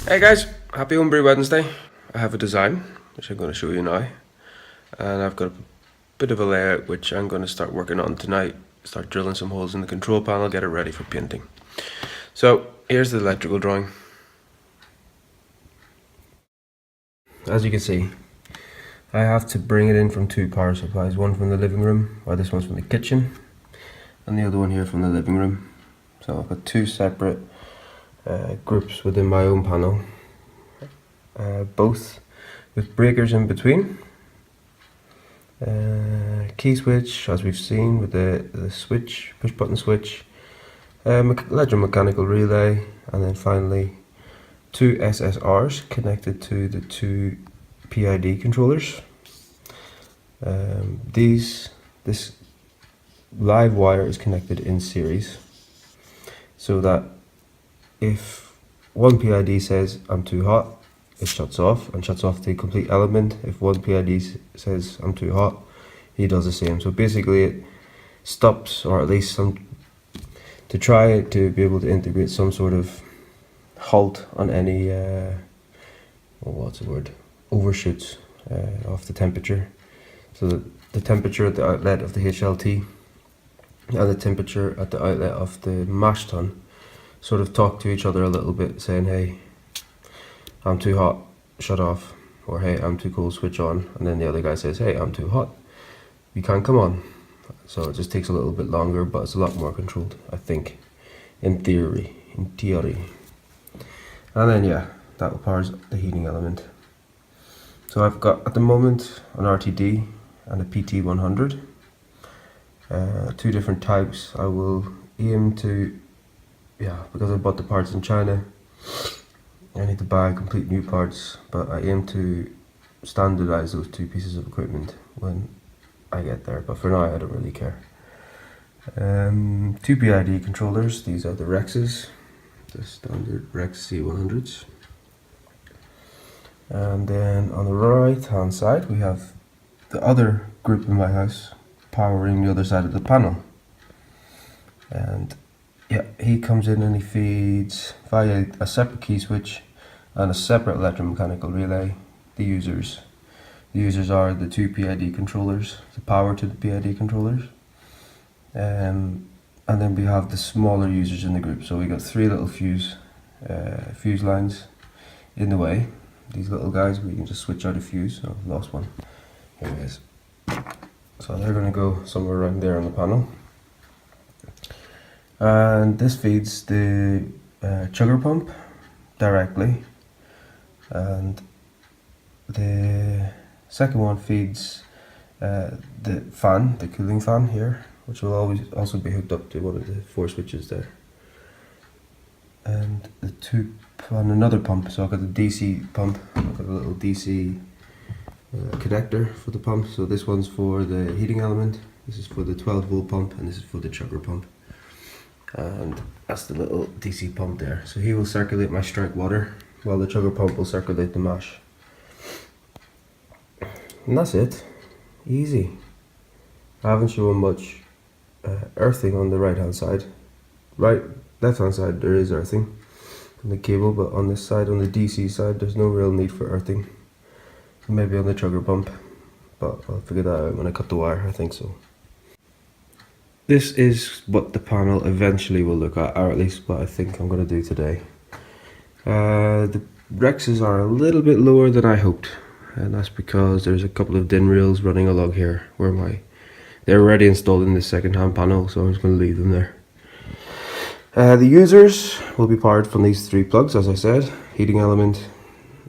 Hey guys, happy Homebrew Wednesday. I have a design which I'm going to show you now, and I've got a bit of a layout which I'm going to start working on tonight. Start drilling some holes in the control panel, get it ready for painting. So here's the electrical drawing. As you can see, I have to bring it in from two power supplies, one from the living room, while this one's from the kitchen, and the other one here from the living room. So I've got two separate groups within my own panel, both with breakers in between. Key switch, as we've seen, with the switch, push button switch, electromechanical relay, and then finally two SSRs connected to the two PID controllers. This live wire is connected in series, so that if one PID says I'm too hot, it shuts off and shuts off the complete element. If one PID says I'm too hot, he does the same. So basically it stops, or at least to try to be able to integrate some sort of halt on any overshoots of the temperature. So that the temperature at the outlet of the HLT and the temperature at the outlet of the mash tun sort of talk to each other a little bit, saying, hey, I'm too hot, shut off, or hey, I'm too cold, switch on. And then the other guy says, hey, I'm too hot, you can't come on. So it just takes a little bit longer, but it's a lot more controlled, I think, in theory. And then yeah, that powers the heating element. So I've got at the moment an RTD and a PT100, two different types. I will aim to, because I bought the parts in China, I need to buy complete new parts, but I aim to standardize those two pieces of equipment when I get there, but for now I don't really care. Two PID controllers, these are the Rexes, the standard Rex C100s. And then on the right hand side we have the other group in my house powering the other side of the panel. And yeah, he comes in and he feeds via a separate key switch and a separate electromechanical relay the users. The users are the two PID controllers, the power to the PID controllers. And then we have the smaller users in the group. So we got three little fuse lines in the way. These little guys, we can just switch out a fuse. Oh, I've lost one. Here it is. So they're going to go somewhere around there on the panel. And this feeds the chugger pump directly, and the second one feeds the fan, the cooling fan here, which will always also be hooked up to one of the four switches there. And another pump, so I've got the DC pump, I've got a little DC connector for the pump. So this one's for the heating element, this is for the 12 volt pump, and this is for the chugger pump. And that's the little DC pump there. So he will circulate my strike water while the chugger pump will circulate the mash. And that's it. Easy. I haven't shown much earthing on the right hand side. Left hand side there is earthing on the cable, but on this side, on the DC side, there's no real need for earthing. Maybe on the chugger pump, but I'll figure that out when I cut the wire, I think so. This is what the panel eventually will look at, or at least what I think I'm going to do today. The Rexes are a little bit lower than I hoped, and that's because there's a couple of DIN rails running along here where they're already installed in the second-hand panel, so I'm just going to leave them there. The users will be powered from these three plugs, as I said: heating element,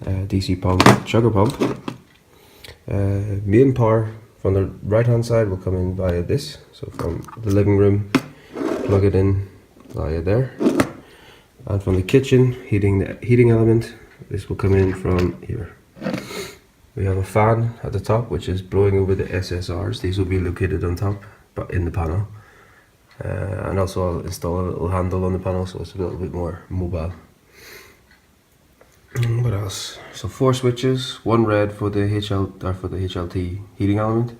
DC pump, chugger pump. Main power from the right hand side will come in via this, so from the living room, plug it in via there, and from the kitchen, the heating element, this will come in from here. We have a fan at the top which is blowing over the SSRs. These will be located on top but in the panel, and also I'll install a little handle on the panel so it's a little bit more mobile. What else? So 4 switches, one red for the HLT heating element,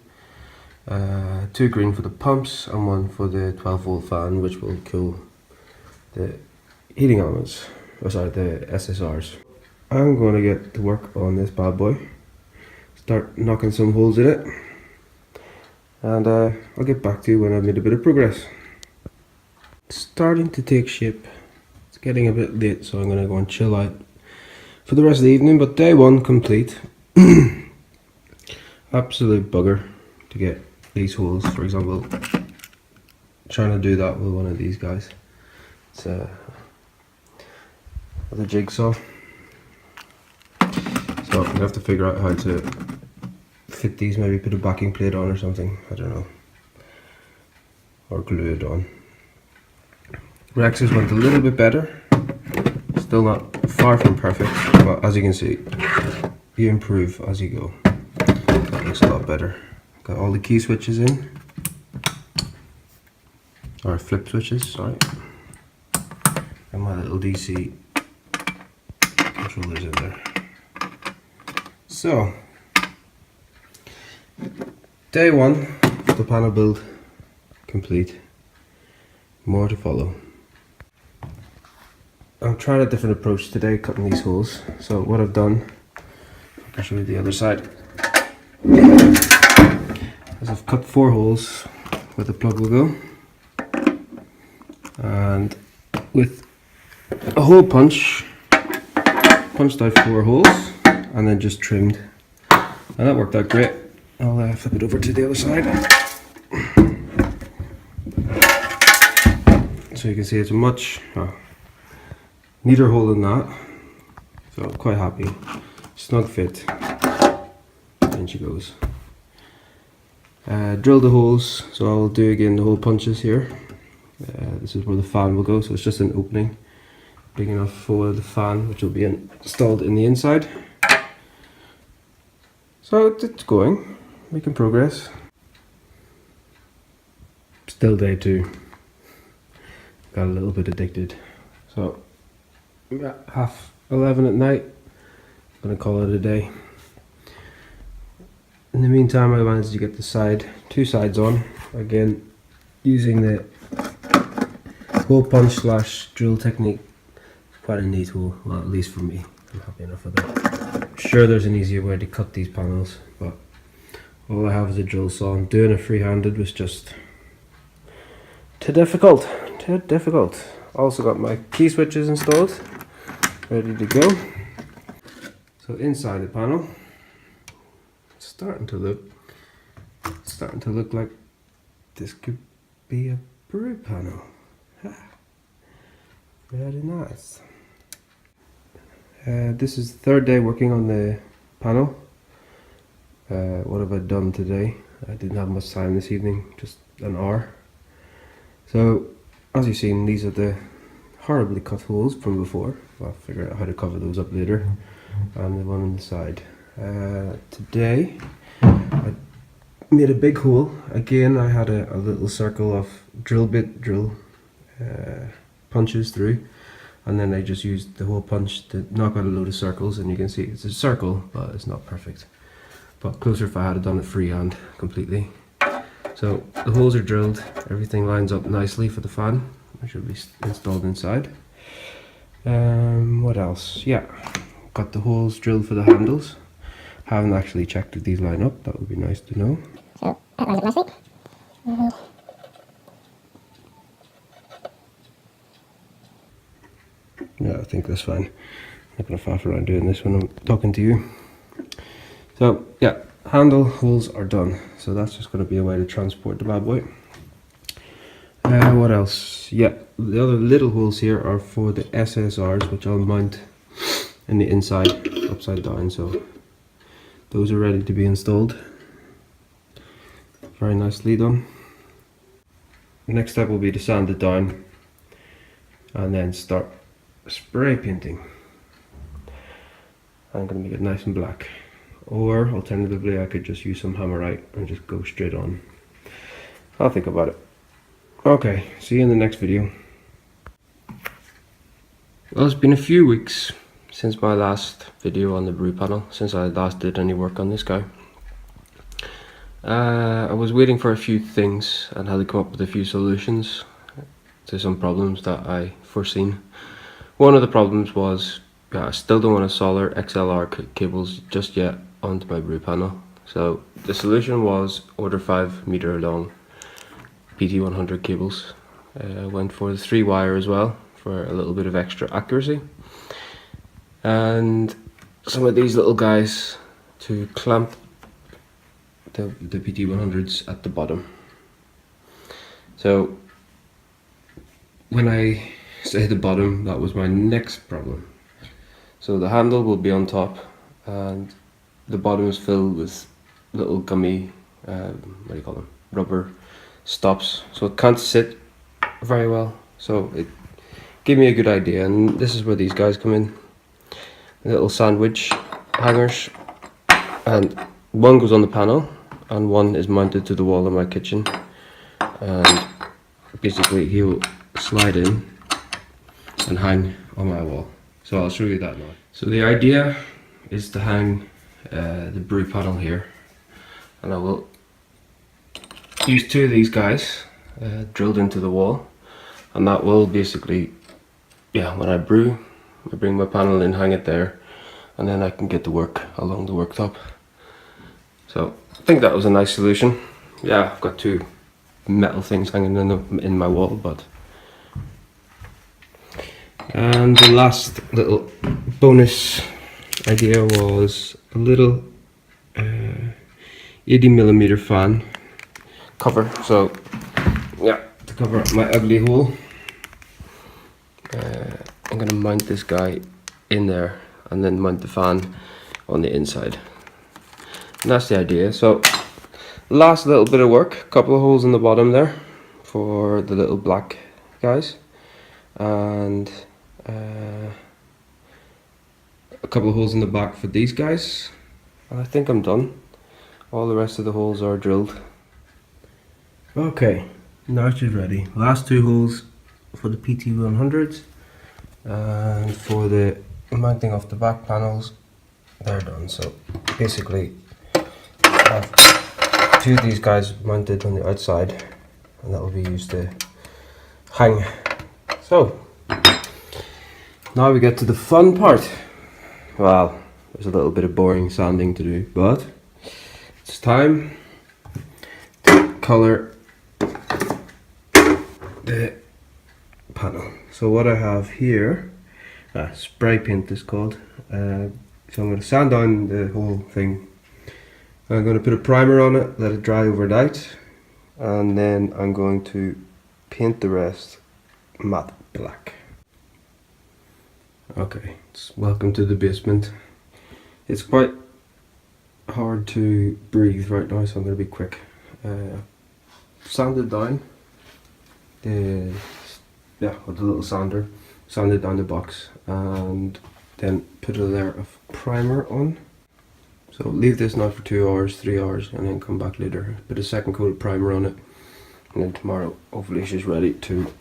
2 green for the pumps, and 1 for the 12 volt fan, which will cool the heating elements, the SSRs. I'm going to get to work on this bad boy, start knocking some holes in it, and I'll get back to you when I've made a bit of progress. It's starting to take shape. It's getting a bit late, so I'm going to go and chill out for the rest of the evening, but day one complete. Absolute bugger to get these holes, for example. Trying to do that with one of these guys. It's with a jigsaw. So I have to figure out how to fit these, maybe put a backing plate on or something, I don't know. Or glue it on. Rex's went a little bit better. Still not far from perfect, but as you can see, you improve as you go. That looks a lot better. Got all the key switches in. Or flip switches, sorry. And my little DC controllers in there. So, day one of the panel build complete. More to follow. I'm trying a different approach today, cutting these holes. So what I've done, I'll show you the other side, is I've cut 4 holes where the plug will go. And with a hole punch, punched out 4 holes and then just trimmed, and that worked out great. I'll flip it over to the other side, so you can see it's a much neater hole than that, so I'm quite happy. Snug fit, in she goes. Drill the holes, so I'll do again the hole punches here. This is where the fan will go, so it's just an opening big enough for the fan, which will be installed in the inside. So it's going, making progress. Still day 2. Got a little bit addicted. So 11:30 at night, I'm gonna call it a day. In the meantime, I managed to get the 2 sides on, again using the hole punch / drill technique. Quite a neat hole, well, at least for me. I'm happy enough with that. I'm sure there's an easier way to cut these panels, but all I have is a drill saw, and doing it free-handed was just too difficult. Also got my key switches installed, ready to go. So inside the panel, it's starting to look like this could be a brew panel. Very nice. This is the 3rd day working on the panel. What have I done today? I didn't have much time this evening, just an hour. So, as you've seen, these are the horribly cut holes from before. I'll figure out how to cover those up later. And the one on the side. Today, I made a big hole. Again, I had a little circle of drill punches through, and then I just used the hole punch to knock out a load of circles, and you can see it's a circle, but it's not perfect. But closer if I had done it freehand completely. So the holes are drilled, everything lines up nicely for the fan, which will be installed inside. What else? Yeah, got the holes drilled for the handles. Haven't actually checked if these line up, that would be nice to know. So that lines up nicely. Yeah, I think that's fine. I'm not going to faff around doing this when I'm talking to you. So yeah, handle holes are done. So that's just going to be a way to transport the bad boy. What else? Yeah, the other little holes here are for the SSRs, which I'll mount in the inside, upside down. So those are ready to be installed. Very nicely done. The next step will be to sand it down and then start spray painting. I'm going to make it nice and black, or alternatively I could just use some hammerite and just go straight on. I'll think about it. Okay, see you in the next video. Well, it's been a few weeks since my last video on the brew panel, since I last did any work on this guy. I was waiting for a few things and had to come up with a few solutions to some problems that I foreseen. One of the problems was yeah, I still don't want to solder XLR cables just yet onto my brew panel. So the solution was order 5 meter long PT100 cables. Went for the 3-wire as well for a little bit of extra accuracy, and some of these little guys to clamp the PT100s at the bottom. So when I say the bottom, that was my next problem. So the handle will be on top, and the bottom is filled with little gummy, what do you call them, rubber stops, so it can't sit very well. So it gave me a good idea, and this is where these guys come in, little sandwich hangers, and one goes on the panel and one is mounted to the wall in my kitchen, and basically he will slide in and hang on my wall. So I'll show you that now. So the idea is to hang the brew panel here, and I will use 2 of these guys drilled into the wall, and that will basically, yeah, when I brew, I bring my panel in, hang it there, and then I can get to work along the worktop. So I think that was a nice solution. Yeah, I've got 2 metal things hanging in my wall, but. And the last little bonus idea was a little 80mm fan cover. So yeah, to cover up my ugly hole, I'm gonna mount this guy in there and then mount the fan on the inside. And that's the idea. So last little bit of work, couple of holes in the bottom there for the little black guys, and a couple of holes in the back for these guys, and I think I'm done. All the rest of the holes are drilled. Okay, now she's ready. Last 2 holes for the PT100s, and for the mounting of the back panels, they're done. So basically I have 2 of these guys mounted on the outside, and that will be used to hang. So now we get to the fun part. Well, there's a little bit of boring sanding to do, but it's time to colour the panel. So what I have here, spray paint is called. So I'm going to sand down the whole thing. I'm going to put a primer on it, let it dry overnight, and then I'm going to paint the rest matte black. Okay, welcome to the basement. It's quite hard to breathe right now, so I'm going to be quick. Sanded down with a little sander, sanded down the box, and then put a layer of primer on. So leave this now for 2 hours, 3 hours, and then come back later, put a second coat of primer on it, and then tomorrow hopefully she's ready to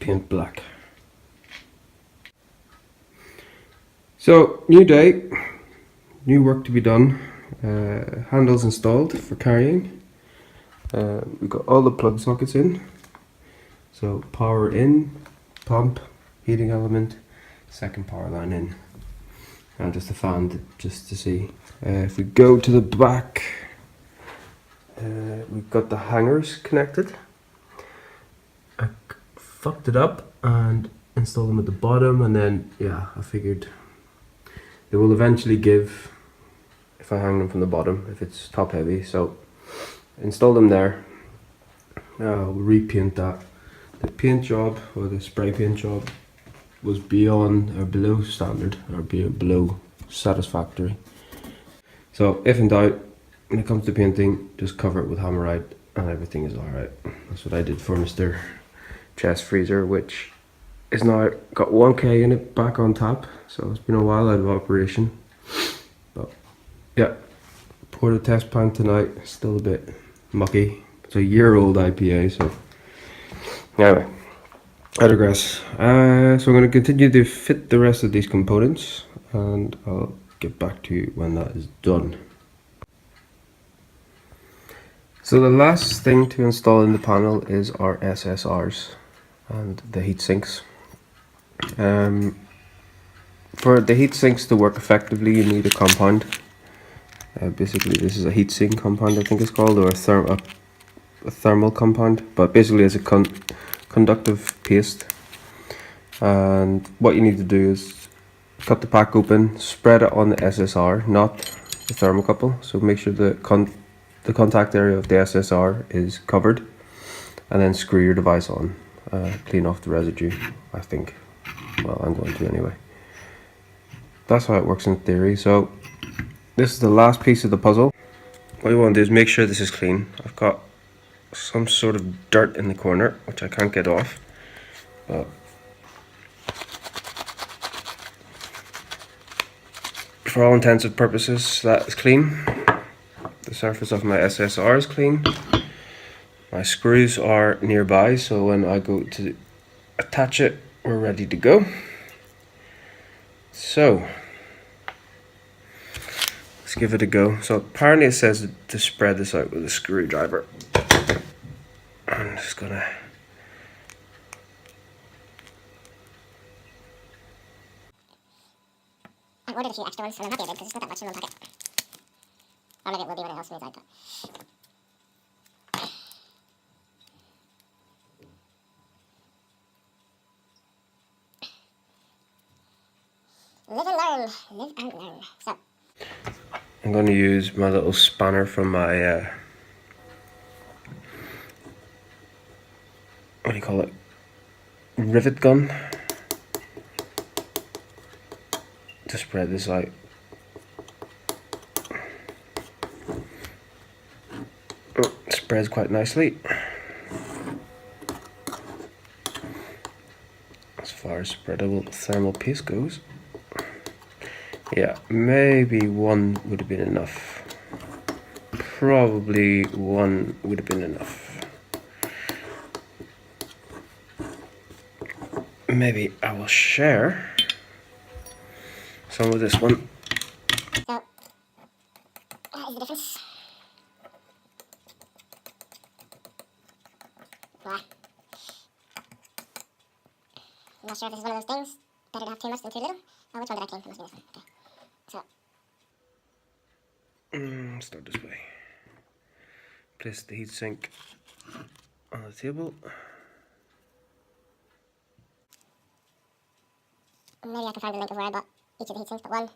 paint black. So, new day, new work to be done. Handles installed for carrying. We've got all the plug sockets in. So power in, pump, heating element, second power line in, and just a fan just to see. If we go to the back, we've got the hangers connected. I fucked it up and installed them at the bottom, and then I figured they will eventually give if I hang them from the bottom, if it's top heavy. So install them there. We'll repaint that. The paint job, or the spray paint job, was beyond or below standard, or below satisfactory. So if in doubt, when it comes to painting, just cover it with Hammerite and everything is alright. That's what I did for Mr. Chest Freezer, which is now got 1K in it back on tap. So it's been a while out of operation. But yeah, poured a test pan tonight, still a bit mucky. It's a year-old IPA, so anyway, I digress. So I'm going to continue to fit the rest of these components, and I'll get back to you when that is done. So the last thing to install in the panel is our SSRs and the heat sinks. For the heat sinks to work effectively, you need a compound. Basically, this is a heat sink compound, I think it's called, or a thermal compound. But basically, it's a conductive paste. And what you need to do is cut the pack open, spread it on the SSR, not the thermocouple. So make sure the contact area of the SSR is covered, and then screw your device on. Clean off the residue, I think. Well, I'm going to anyway. That's how it works in theory. So this is the last piece of the puzzle. What you want to do is make sure this is clean. I've got some sort of dirt in the corner which I can't get off, but for all intents and purposes that is clean. The surface of my SSR is clean. My screws are nearby, so when I go to attach it, we're ready to go. So let's give it a go. So apparently it says to spread this out with a screwdriver. I'm just gonna I ordered a few extra ones and I'm happy I did because it's not that much in one packet. Or maybe it will be when it all smooths out, but live and learn. Live and learn. So I'm going to use my little spanner from my what do you call it? Rivet gun to spread this out. Oh, it spreads quite nicely. As far as spreadable thermal paste goes. Yeah, maybe one would have been enough. Probably one would have been enough. Maybe I will share some of this one. that is the difference. Blah. I'm not sure if this is one of those things. Better to have too much than too little. Oh, which one did I clean? It must be this one. Okay. So Start this way. Place the heatsink on the table. maybe I can find the link of where I bought each of the heat sinks, but one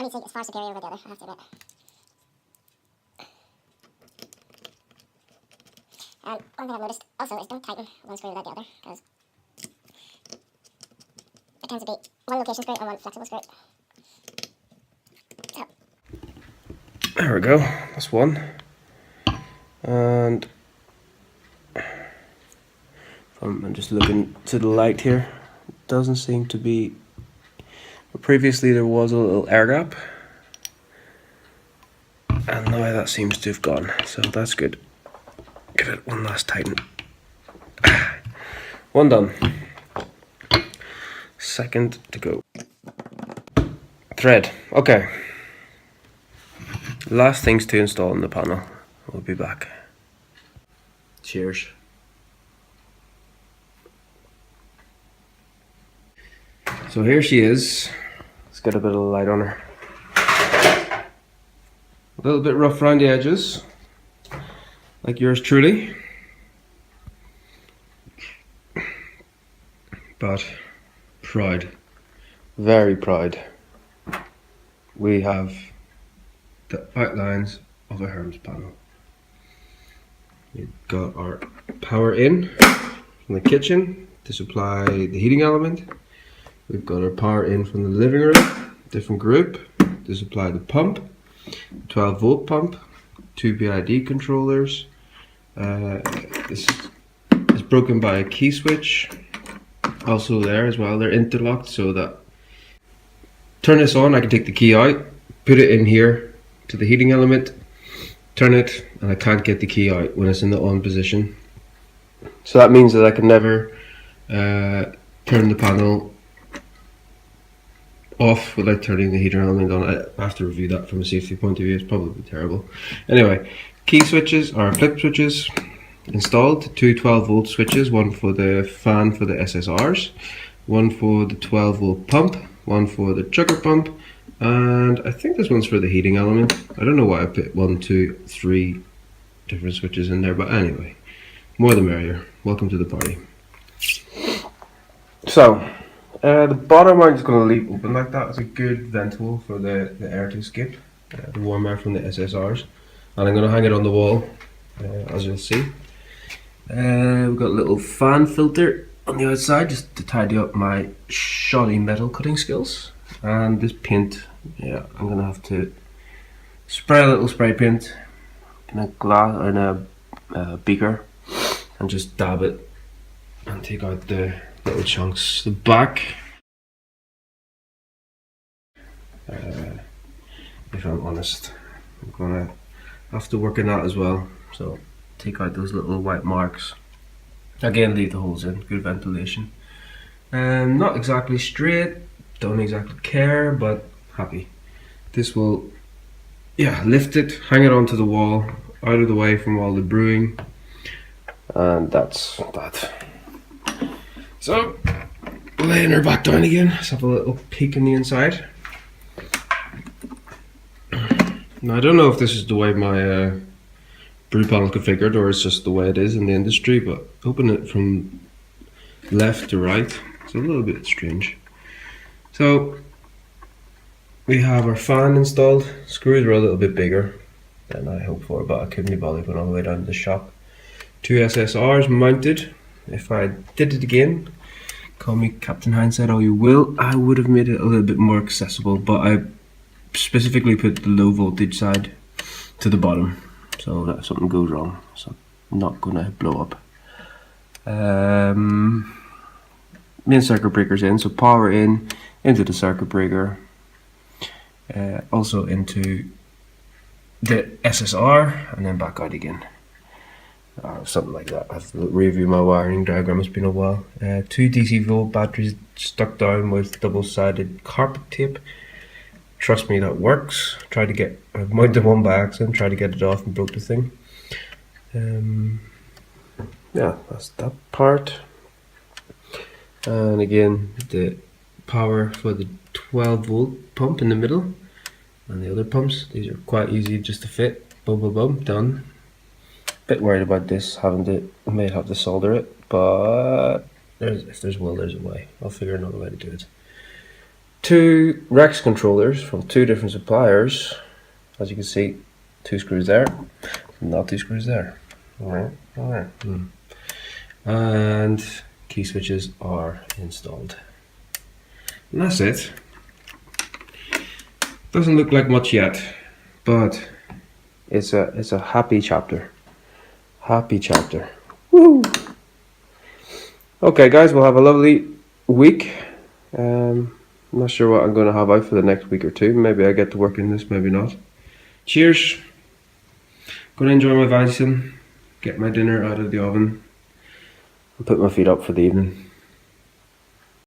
heat sink is far superior over the other, I have to admit. And one thing I've noticed also is don't tighten one screw without the other, because there tends to be one location screw and one flexible screw. So. There we go, that's one. And I'm just looking to the light here. It doesn't seem to be. But previously there was a little air gap, and now that seems to have gone. So that's good. Give it one last tighten. One done. Second to go. Thread. Okay. Last things to install in the panel. We'll be back. Cheers. So here she is. Let's get a bit of light on her. A little bit rough around the edges, like yours truly. But proud, very proud. We have the outlines of a Herms panel. We've got our power in from the kitchen to supply the heating element. We've got our power in from the living room, different group, to supply the pump, 12 volt pump, 2 BID controllers. This is broken by a key switch, also there as well. They're interlocked so that turn this on, I can take the key out, put it in here to the heating element, turn it, and I can't get the key out when it's in the on position. So that means that I can never turn the panel off without turning the heater element on. I have to review that from a safety point of view. It's probably terrible. Anyway, key switches are flip switches installed, 2 12 volt switches, one for the fan for the SSRs, one for the 12 volt pump one for the chugger pump, and I think this one's for the heating element. I don't know why I put 1, 2, 3 different switches in there, but anyway, more the merrier. Welcome to the party. So, the bottom I'm just going to leave open like that. It's a good vent hole for the air to escape, the warm air from the SSRs. And I'm going to hang it on the wall, as you'll see. We've got a little fan filter on the outside just to tidy up my shoddy metal cutting skills. And this paint, yeah, I'm going to have to spray a little spray paint in a glass or in a beaker and just dab it and take out the little chunks. The back, if I'm honest, I'm gonna have to work on that as well. So take out those little white marks. Again, leave the holes in, good ventilation. Not exactly straight, don't exactly care, but happy. This will, yeah, lift it, hang it onto the wall, out of the way from all the brewing, and that's that. So, laying her back down again, let's have a little peek in the inside. Now I don't know if this is the way my brew panel is configured or it's just the way it is in the industry, but open it from left to right, it's a little bit strange. So, we have our fan installed. Screws are a little bit bigger than I hoped for, but I couldn't be bothered going all the way down to the shop. 2 SSRs mounted. If I did it again, call me Captain Hindsight all you will, I would have made it a little bit more accessible, but I specifically put the low voltage side to the bottom, so that if something goes wrong, so I'm not going to blow up. Main circuit breaker's in, so power in, into the circuit breaker, also into the SSR, and then back out again. Something like that. I've reviewed my wiring diagram, it's been a while. 2 DC volt batteries stuck down with double-sided carpet tape. Trust me, that works. I've mounted one by accident, tried to get it off and broke the thing. Yeah, that's that part. And again, the power for the 12 volt pump in the middle, and the other pumps, these are quite easy just to fit. Boom, boom, boom, done. Bit worried about this, I may have to solder it, but if there's will, there's a way. I'll figure another way to do it. 2 Rex controllers from 2 different suppliers. As you can see, 2 screws there, not 2 screws there. Alright. And key switches are installed. And that's it. Doesn't look like much yet, but it's a happy chapter. Happy chapter. Woo! Okay guys, we'll have a lovely week. I'm not sure what I'm going to have out for the next week or two. Maybe I get to work in this, maybe not. Cheers. Going to enjoy my Weizen, get my dinner out of the oven, and put my feet up for the evening.